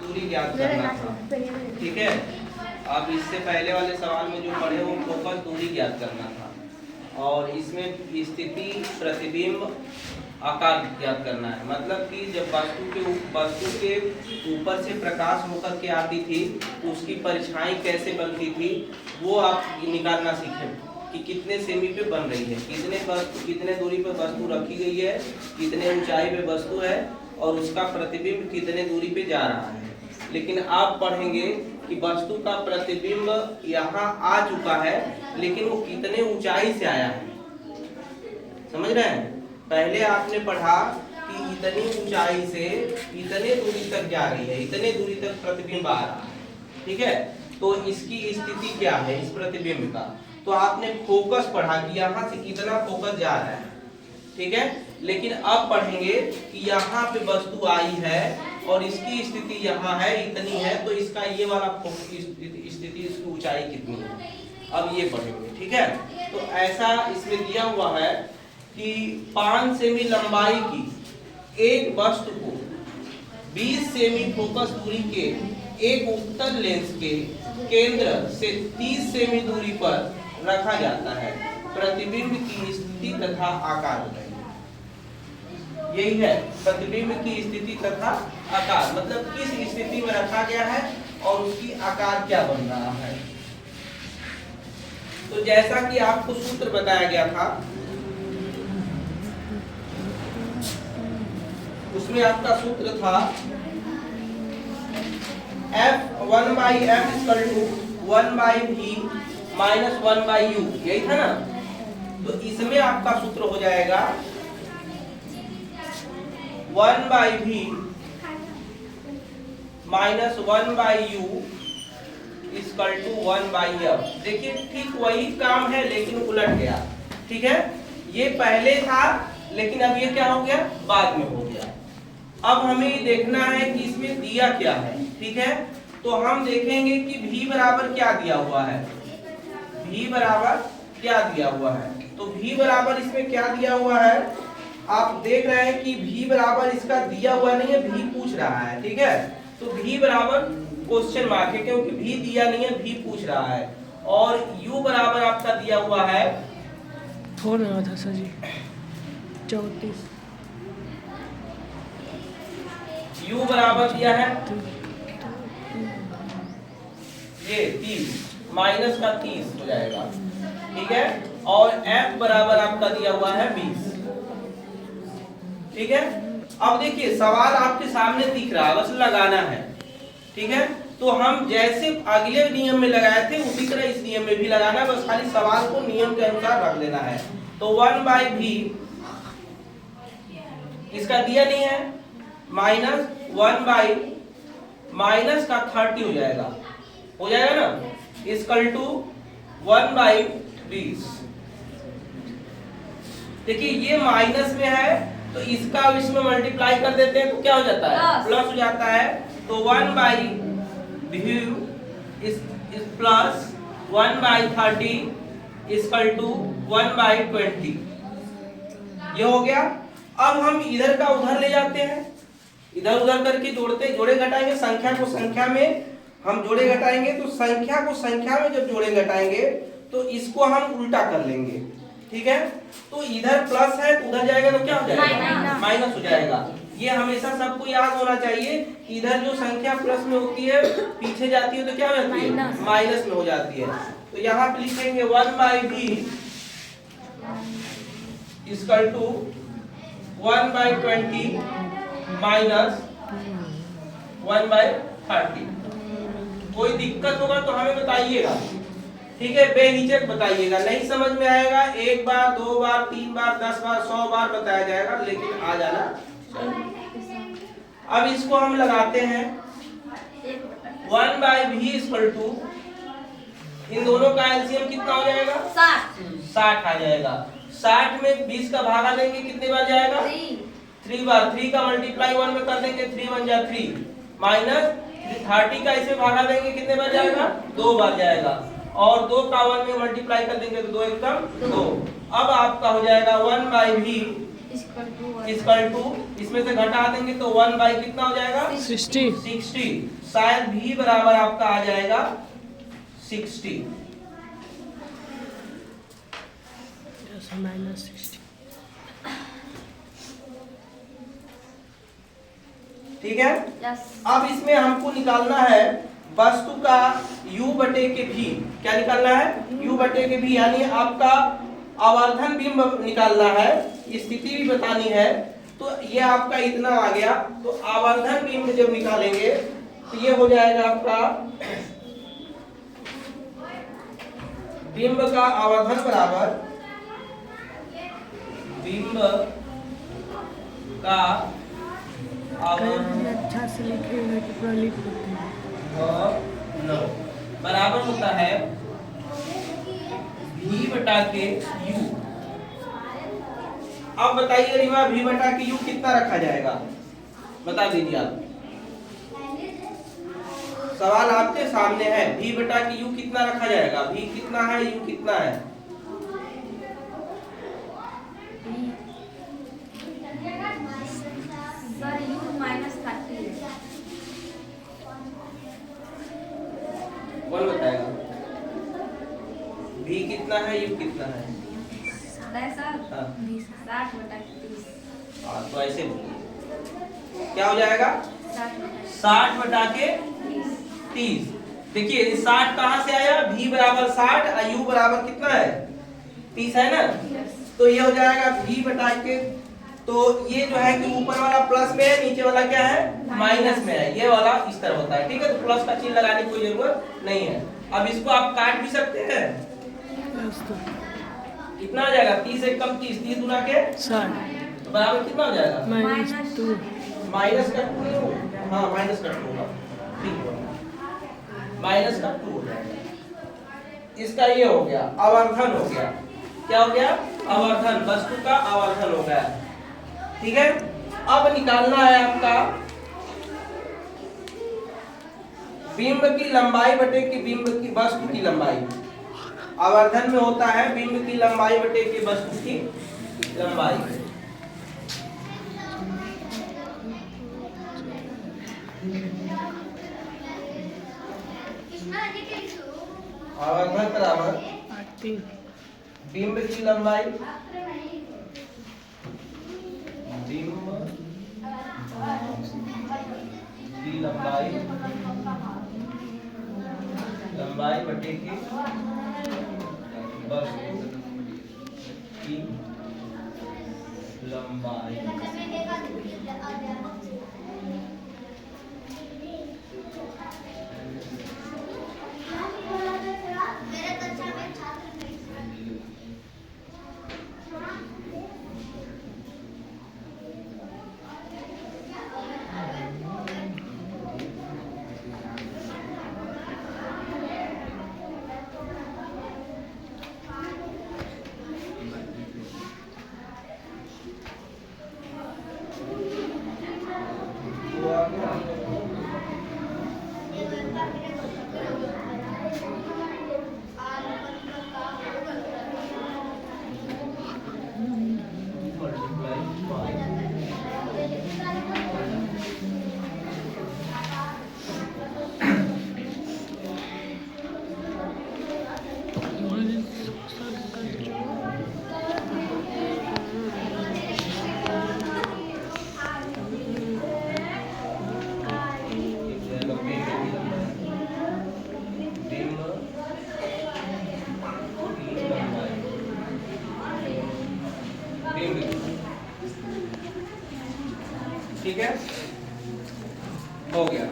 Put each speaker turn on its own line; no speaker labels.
दूरी ज्ञात करना था, ठीक है। अब इससे पहले वाले सवाल में जो पढ़े वो फोकस दूरी ज्ञात करना था, और इसमें स्थिति, प्रतिबिंब, आकार ज्ञात करना है। मतलब कि जब वस्तु के ऊपर से प्रकाश होकर के आती थी तो उसकी परछाई कैसे बनती थी वो आप निकालना सीखें कि कितने सेमी पे बन रही है, कितने दूरी पे वस्तु रखी गई है, कितने ऊंचाई पे वस्तु है, और उसका प्रतिबिंब कितने दूरी पे जा रहा है। लेकिन आप पढ़ेंगे कि वस्तु का प्रतिबिंब यहाँ आ चुका है, लेकिन वो कितने ऊंचाई से आया है, समझ रहे हैं। पहले आपने पढ़ा कि इतनी ऊंचाई से इतने दूरी तक जा रही है, इतने दूरी तक प्रतिबिंब आ रहा है, ठीक है। तो इसकी स्थिति क्या है इस प्रतिबिंब का, तो आपने फोकस पढ़ा कि यहाँ से कितना फोकस जा रहा है, ठीक है। लेकिन अब पढ़ेंगे कि यहाँ पे वस्तु आई है और इसकी स्थिति यहाँ है, इतनी है, तो इसका ये वाला स्थिति, इसकी ऊंचाई कितनी है, अब ये पढ़ेंगे, ठीक है। तो ऐसा इसमें दिया हुआ है कि 5 सेमी लंबाई की एक वस्तु को 20 सेमी फोकस दूरी के एक उत्तल लेंस के केंद्र से 30 सेमी दूरी पर रखा जाता है। प्रतिबिंब की स्थिति तथा आकार बताइए। यही है प्रतिबिंब की स्थिति तथा आकार, मतलब किस स्थिति में रखा गया है और उसकी आकार क्या बन रहा है। तो जैसा कि आपको सूत्र बताया गया था, उसमें आपका सूत्र था F1/F = 1/V - 1/U, यही था ना। तो इसमें आपका सूत्र हो जाएगा 1/V - 1/U = 1/F। देखिए ठीक वही काम है लेकिन उलट गया, ठीक है। ये पहले था लेकिन अब ये क्या हो गया, बाद में हो गया। अब हमें देखना है कि इसमें दिया क्या है, ठीक है। तो हम देखेंगे कि V बराबर क्या दिया हुआ है, V बराबर क्या दिया हुआ है। तो V बराबर इसमें क्या दिया हुआ है, आप देख रहे हैं कि V बराबर इसका दिया हुआ नहीं है, V पूछ रहा है, ठीक है। तो V बराबर क्वेश्चन मार्क है क्योंकि V दिया नहीं है, V पूछ रहा है। और U बराबर आपका दिया हुआ है
34
U बराबर दिया है ये 30 माइनस का 30 हो जाएगा, ठीक है। और F बराबर आपका दिया हुआ है 20, ठीक है। अब देखिए सवाल आपके सामने दिख रहा है, बस लगाना है, ठीक है। तो हम जैसे अगले नियम में लगाए थे उसी तरह इस नियम में भी लगाना है, बस खाली सवाल को नियम के अनुसार रख देना है। तो 1/V इसका दिया नहीं है, माइनस 1/, माइनस का 30 हो जाएगा ना, = 1/20। देखिए ये माइनस में है तो इसका इसमें मल्टीप्लाई कर देते हैं तो क्या हो जाता है, प्लस हो जाता है। तो 1/V इस प्लस 1/30 = 1/20, ये हो गया। अब हम इधर का उधर ले जाते हैं, इधर उधर करके जोड़े घटाएंगे, संख्या को संख्या में हम जोड़े घटाएंगे। तो संख्या को संख्या में जब जोड़े घटाएंगे तो इसको हम उल्टा कर लेंगे, ठीक है। तो इधर प्लस है तो उधर जाएगा तो क्या हो जाएगा, माइनस हो जाएगा। ये हमेशा सबको याद होना चाहिए कि इधर जो संख्या प्लस में होती है पीछे जाती है तो क्या हो जाती है, माइनस में हो जाती है। तो यहाँ पे लिखेंगे 1/V = 1/20 माइनस 1/30। कोई दिक्कत होगा तो हमें बताइएगा, ठीक है, बेहिचक बताइएगा। नहीं समझ में आएगा 1 बार 2 बार 3 बार 10 बार 100 बार बताया जाएगा, लेकिन आ जाना चाहिए। अब इसको हम लगाते हैं 1/V = इन दोनों का एलसीएम कितना हो जाएगा, 60 आ जाएगा। 60 में 20 का भागा लेंगे कितने बार जाएगा, 3 बार। 3 का मल्टीप्लाई 1 में कर देंगे, 3 × 1 = 3, माइनस 30 का इसमें भागा देंगे कितने बार जाएगा, 2 बार जाएगा। और 2 का 1 में मल्टीप्लाई कर देंगे तो 2 × 1 = 2। अब आपका हो जाएगा 1/V इक्वल टू इसमें से घटा देंगे तो 1 बाई कितना हो जाएगा
60
60। शायद भी बराबर आपका आ जाएगा 60।
-60।
ठीक है। अब इसमें हमको निकालना है वस्तु का u बटे के v। क्या निकालना है? u बटे के v, यानी आपका आवर्धन बिंब निकालना है, स्थिति भी बतानी है। तो ये आपका इतना आ गया। तो आवर्धन बिंब जब निकालेंगे तो ये हो जाएगा आपका बिंब का आवर्धन बराबर बिंब का आवर्धन
अच्छा से लिखेगा कि पूरा लिख देते हैं।
बराबर होता है v बटा के u। अब बताइए रीमा, v बटा के u कितना रखा जाएगा? बता दीजिए आप। सवाल आपके सामने है, v बटा के u कितना रखा जाएगा? v कितना है, u कितना है?
सर u -30 है।
कौन बताएगा? v कितना है, u कितना है?
सर 60 बटा 30।
तो ऐसे बोलिए, क्या हो जाएगा? 60 बटा के 30। देखिए 60 कहाँ से आया? v बराबर 60 और u बराबर कितना है? 30 है ना। तो ये हो जाएगा v बटा के, तो ये जो है कि ऊपर वाला प्लस में है, नीचे वाला क्या है? माइनस में है। ये वाला इस तरह होता है, ठीक है। तो प्लस का चिन्ह लगाने की कोई जरूरत नहीं है। अब इसको आप काट भी सकते हैं। कितना हो जाएगा? 30 से कम 30, 30 गुना के
60
तो बराबर कितना हो जाएगा?
-2।
माइनस का 2 नहीं होगा? हाँ माइनस का 2 होगा, ठीक है। माइनस का 2 हो जाएगा। इसका ये हो गया आवर्धन हो गया। क्या हो गया? आवर्धन, वस्तु का आवर्धन हो गया, ठीक है। अब निकालना है आपका बिंब की लंबाई बटे की बिंब की वस्तु की लंबाई। आवर्धन में होता है बिंब की लंबाई बटे की वस्तु की लंबाई। आवर्धन बराबर बिंब की लंबाई, बिंब की लंबाई, लंबाई बटे की वस्तु की लंबाई। ठीक है, हो गया।